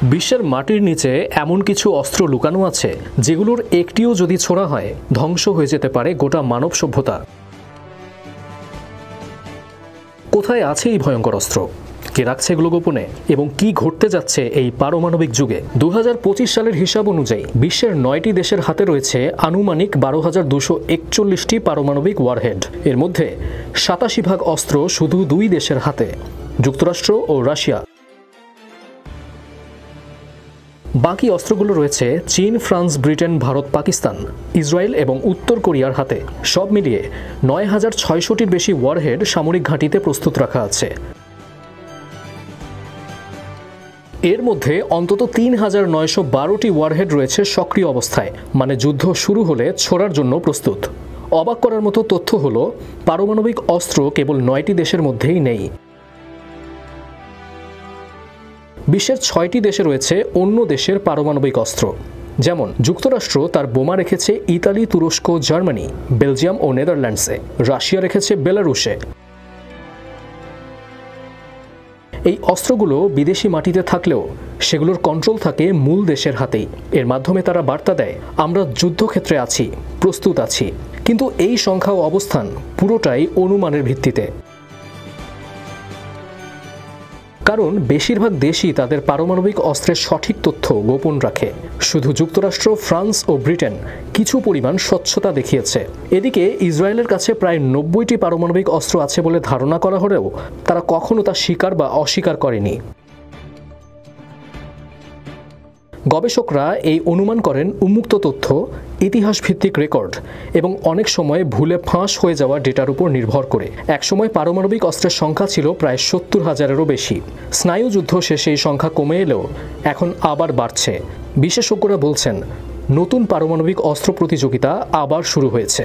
বিশ্বের মাটির নিচে এমন কিছু অস্ত্র লুকানো আছে যেগুলোর একটিও যদি ছোড়া হয় ধ্বংস হয়ে যেতে পারে গোটা মানব সভ্যতা। কোথায় আছে এই ভয়ঙ্কর অস্ত্র? কে রাখছে এগুলো গোপনে? এবং কি ঘটতে যাচ্ছে এই পারমাণবিক যুগে? 2025 সালের হিসাব অনুযায়ী বিশ্বের 9টি দেশের হাতে রয়েছে আনুমানিক 12,241টি পারমাণবিক ওয়ারহেড। এর মধ্যে 87% অস্ত্র শুধু 2 দেশের হাতে, যুক্তরাষ্ট্র ও রাশিয়া। বাকি অস্ত্রগুলো রয়েছে চীন, France, Britain, Bharat, Pakistan, Israel এবং উত্তর কোরিয়ার হাতে। সব মিলিয়ে 9,600টির বেশি ওয়ারহেড সামরিক ঘাঁটিতে প্রস্তুত রাখা আছে। এর মধ্যে অন্তত 3,912টি ওয়ারহেড রয়েছে সক্রিয় অবস্থায়, মানে যুদ্ধ শুরু হলে ছোড়ার জন্য প্রস্তুত। অবাক করার মতো তথ্য হলো পারমাণবিক অস্ত্র কেবল 9টি দেশের মধ্যেই নেই। বিশ্বের 6টি দেশে রয়েছে অন্য দেশের পারমাণবিক অস্ত্র। যেমন যুক্তরাষ্ট্র তার বোমা রেখেছে ইতালি, তুরস্ক, জার্মানি, বেলজিয়াম ও নেদারল্যান্ডসে। রাশিয়া রেখেছে বেলারুশে। এই অস্ত্রগুলো বিদেশি মাটিতে থাকলেও সেগুলোর কন্ট্রোল থাকে মূল দেশের হাতেই। এর মাধ্যমে তারা বার্তা দেয়, আমরা যুদ্ধক্ষেত্রে আছি, প্রস্তুত আছি। কিন্তু এই সংখ্যা ও অবস্থান পুরোটাই অনুমানের ভিত্তিতে। কারণ বেশিরভাগ দেশই তাদের পারমাণবিক অস্ত্রের সঠিক তথ্য গোপন রাখে। শুধু যুক্তরাষ্ট্র, ফ্রান্স ও ব্রিটেন কিছু পরিমাণ স্বচ্ছতা দেখিয়েছে। এদিকে ইসরায়েলের কাছে প্রায় 90টি পারমাণবিক অস্ত্র আছে বলে ধারণা করা হলেও তারা কখনো তা স্বীকার বা অস্বীকার করেনি। গবেষকরা এই অনুমান করেন উন্মুক্ত তথ্য, ইতিহাসভিত্তিক রেকর্ড এবং অনেক সময় ভুলে ফাঁস হয়ে যাওয়া ডেটার উপর নির্ভর করে। একসময় পারমাণবিক অস্ত্রের সংখ্যা ছিল প্রায় 70,000-এরও বেশি। স্নায়ুযুদ্ধ শেষে এই সংখ্যা কমে এলেও এখন আবার বাড়ছে। বিশেষজ্ঞরা বলছেন, নতুন পারমাণবিক অস্ত্র প্রতিযোগিতা আবার শুরু হয়েছে।